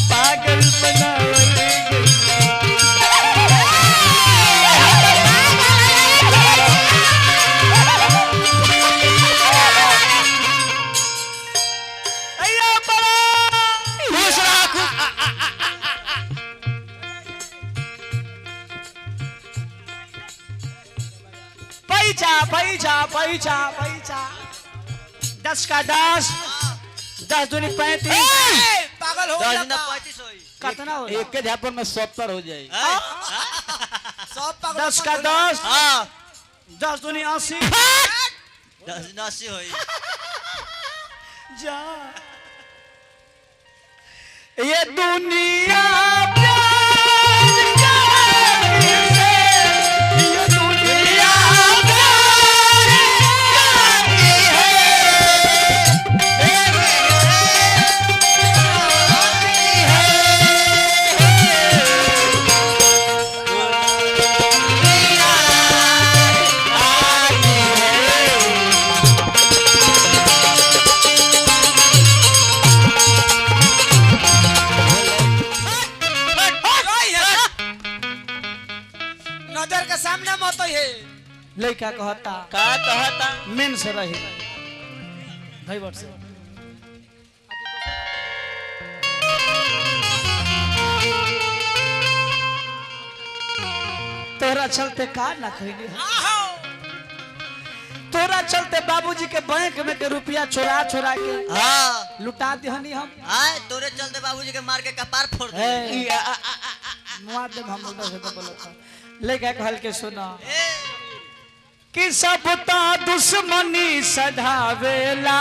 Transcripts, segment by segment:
पागल बनावल पैसा 10 का 10 10 दूनी 35 पागल हो 35 होई कितना हो एक के झापन में 70 हो जाए सब पागल 10 का 10 हां 10 दूनी 80 80 होई जा ये दुनिया नजर के सामने मत है लड़का कहता का कहता मेन से रही भाई वर्ष तोरा चलते का ना खैनी तोरा चलते बाबूजी के बैंक में के रुपया चोरा चोरा के हां लुटा दिहनी हम आए तोरे चलते बाबूजी के मार के कपार फोड़ दे मुआ दे हम उधर से तो बोलता लेके कहल के सुना कि सब ता दुश्मनी सधावेला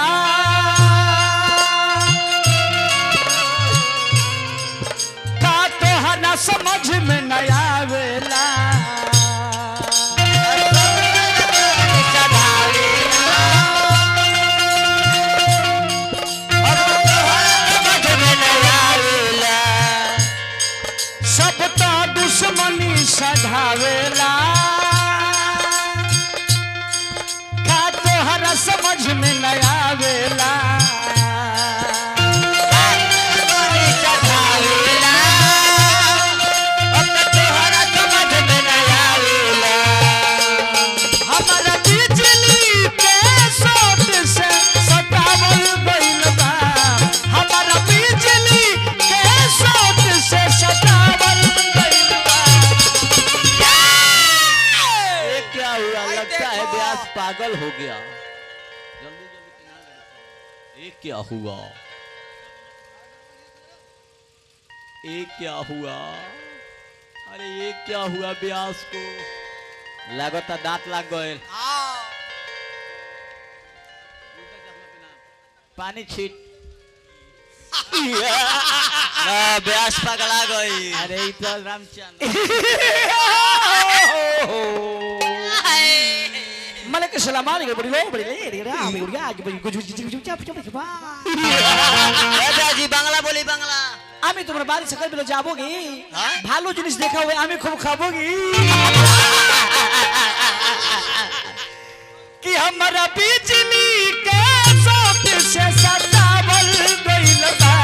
का तोहरा समझ में न आवेला सब ता दुश्मनी सधावेला का तोहरा समझ में न आवेला हमारा बिजली के सोट से सतावल गइल बा हमारा बिजली के सोट से सतावल गइल बा ये क्या हुआ लगता है व्यास पागल हो गया जल्दी जल्दी ये क्या हुआ ये क्या हुआ अरे ये क्या हुआ व्यास को लागता दांत लाग गए पानी छीट ना ब्यास पगला गई अरे ई तो रामचंद्र मलक सलाम अलैकुम बड़ी लो बड़ी ले रे आमी गुड़िया आज बड़ी कुछ चप बा जी बांग्ला बोली बांग्ला आमी तुम्हारे बारी सकल बिलो जाबोगी भालो जिनिस देखा हुए आमी खूब खाबोगी कि हमारा बिजली के सोट से सतावल गइल बा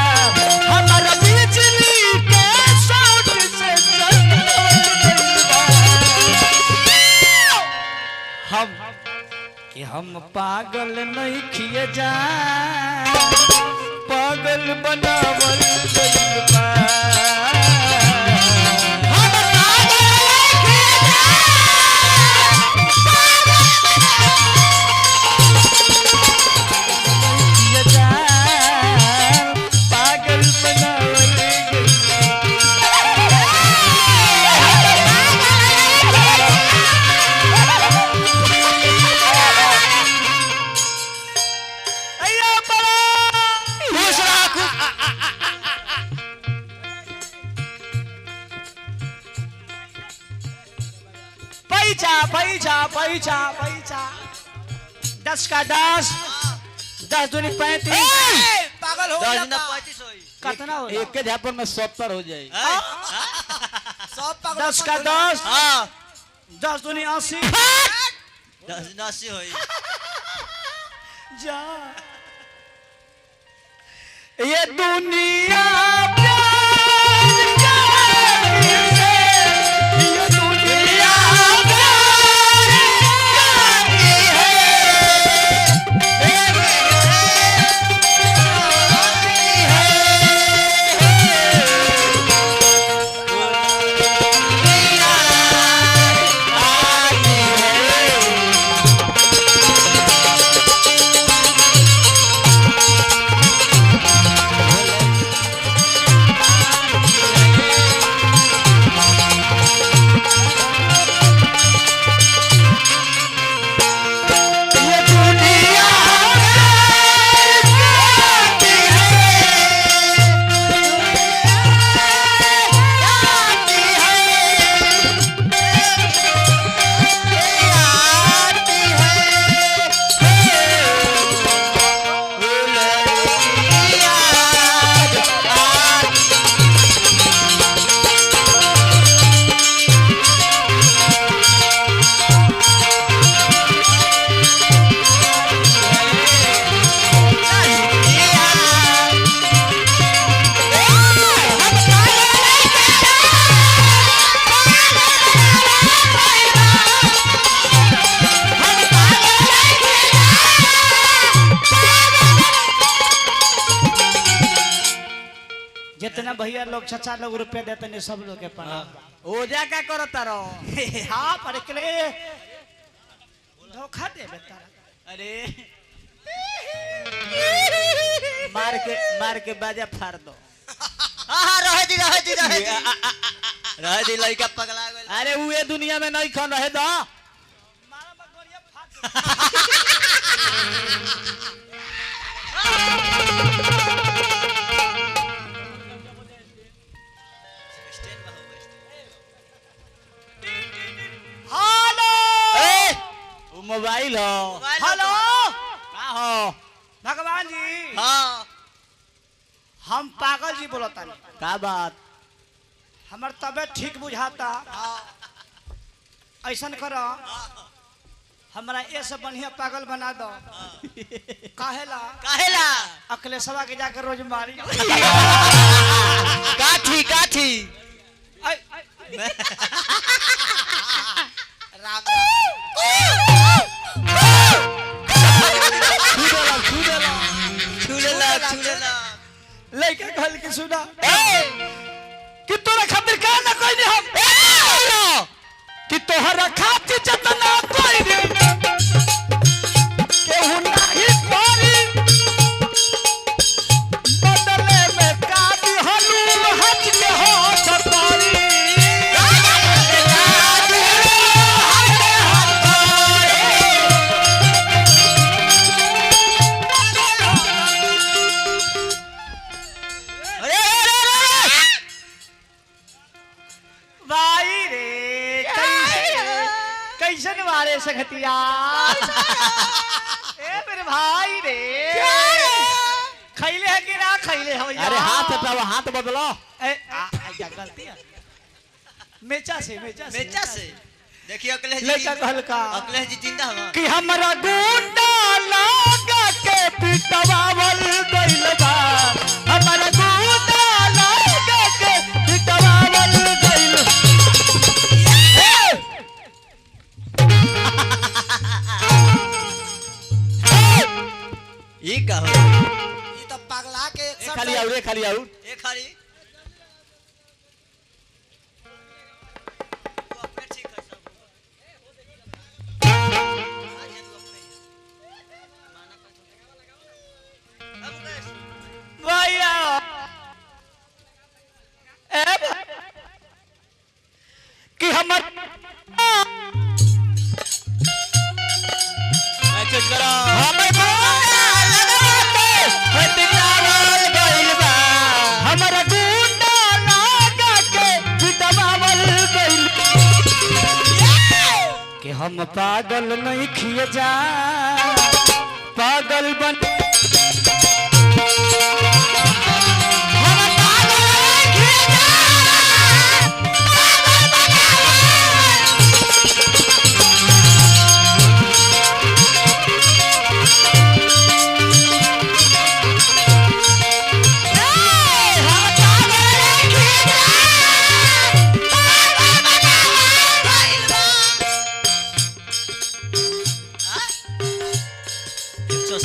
हमारा बिजली के सोट से सतावल गइल बा हम पागल नहीं किए जा पागल बनावल गइल बा पैसा 10 का 10 10 दूनी 35 पागल हो 35 होई कितना हो एक के झापन में 70 हो जाए सब पागल 10 का 10 हां 10 दूनी 80 80 होई जा ये दुनिया प्यार करती है, ये दुनिया प्यार करती ये दुनिया प्यार करती जितना भैया लोग चचा लोग रुपया देते नहीं सब लोग के प्रणाम। ओजा का करता रहो? हाँ पर एकले धोखा दे बेटा। अरे मार के बाजा फाड़ दो। हाँ रहे दी लड़का पगला गइल। अरे उहे दुनिया में नहीं खन रहे दो। हेलो वो मोबाइल हो। हेलो का हो? भगवान जी हाँ हम पागल जी बोलता नहीं, का बात? हमार तबीयत ठीक बुझाता। ऐसा करो हमारा ये सब बढ़िया पागल बना दो। काहेला काहेला अखिलेशवा के जाकर रोज मारी। काठी ऐ, राम छुड़ेला लड़का कहल के सुना कि तोरा खातिर का ना कोई नहीं हम कि तोहरा खातिर जतना कोई नहीं केहू नहीं पारी बदले में का भी हलूल हज के हो सतारी। भाई रे कैसन वारे सखतिया ए मेरे भाई रे खैले है कि ना खैले हो यार? अरे हाथ हटाओ, हाथ बदलो। गलती है मेचा से देखिए अखिलेश लड़का कहल का अखिलेश जी जिंदा हवा कि हमरा गुंडा लगा के पिटवावल गइल बा, हमरा गुंडा लगा के पिटवावल गइल। ये का हो ये तो पगला के खाली आउर ए खाली वो अपने ठीक है सब आज ये तू अपने माना कर अब कैसे भैया कि हमर मैसेज करो। हमर गुंडा लगा के पिटवावल गइल बा, हमरा गुंडा लगा के पिटवावल गइल कि हम पागल नहीं खिए जा पागल बन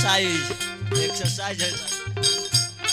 एक्सरसाइज है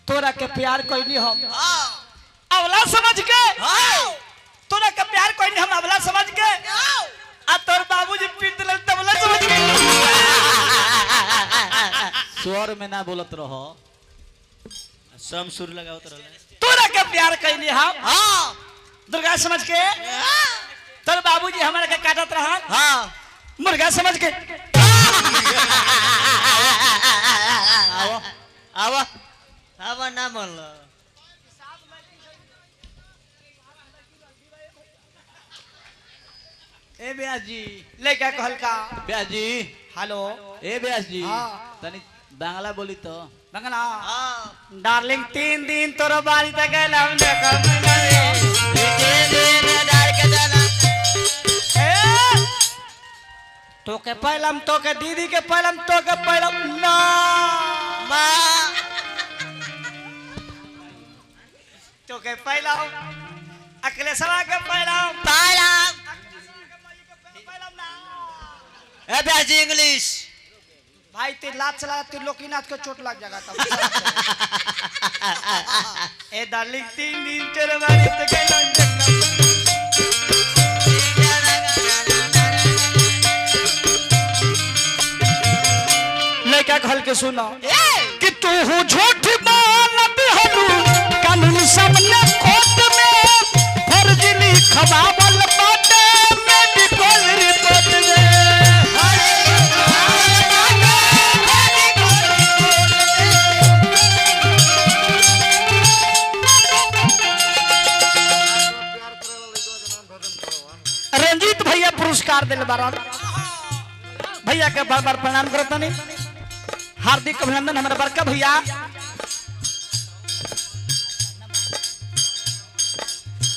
तोरा के प्यार कोई हम अवला समझ के तोरा के प्यार कोई हम अवला समझ के आ तोर बाबूजी पीट दिल तबला समझ के स्वर में ना बोलत रहो सम सुर लगाओ तो रहले तोरा के प्यार कोई हम दुर्गा समझ के तोर बाबूजी हमारे के काटत रहन मुर्गा समझ के आवा आवा ना मन ए ब्यास जी लेके कहल का ब्यास जी हेलो ए ब्यास जी हाँ। तनी बांग्ला बोली तो बंगला हां डार्लिंग 3 दिन तोरा बारी तक गए हम देखल तो के पहलम तो के दीदी के पहलम तो के पहलम ना तो के पहलम अकेले सवा के पहलम ए ब्याजी इंग्लिश भाई ते लात चला ते लोकीनाथ को चोट लग जाएगा तब ए डार्लिंग 3 दिन तेरे बारी तक गए लेका खल के सुनो कि तू हूँ झूठ बोलत हलू कानून सामने कोर्ट में फर्जी खबाबल बाटे मेडिकल रिपोर्ट में रंजीत भैया पुरस्कार दिल बारा भैया के बार बार प्रणाम करता नहीं हार्दिक अभिनंदन हमारे बड़का भैया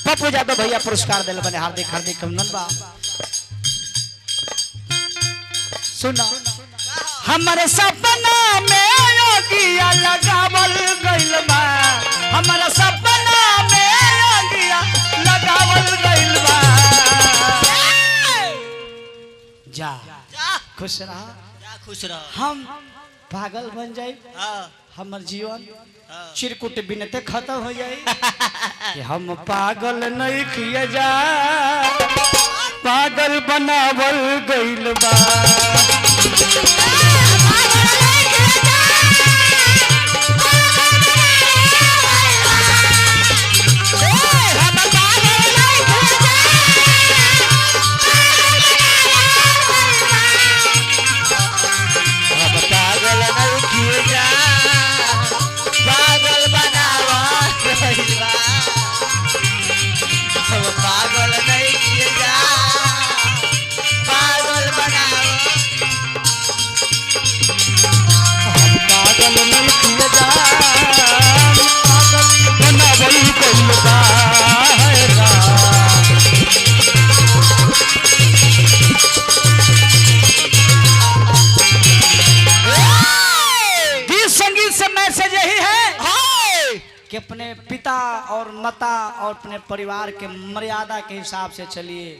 पप्पू यादव भैया पुरस्कार दिल बने हार्दिक हार्दिक अभिनंदन बा सुना हमारे सपना में योगिया लगावल गइल बा हमारे सपना में योगिया लगावल गइल बा जा खुश रहा खुश रह हम पागल बन जाए हां हमर जीवन चिरकुट बिनते खत्म हो जाए कि हम पागल नहीं किए जा पागल बनावल गइल बा पागल नहीं किए जा पागल बनाओ पागल नहीं किए जा पागल बनावल गइल बा है रा। गीत संगीत से मैसेज यही है कि अपने पिता और माता और अपने परिवार के मर्यादा के हिसाब से चलिए।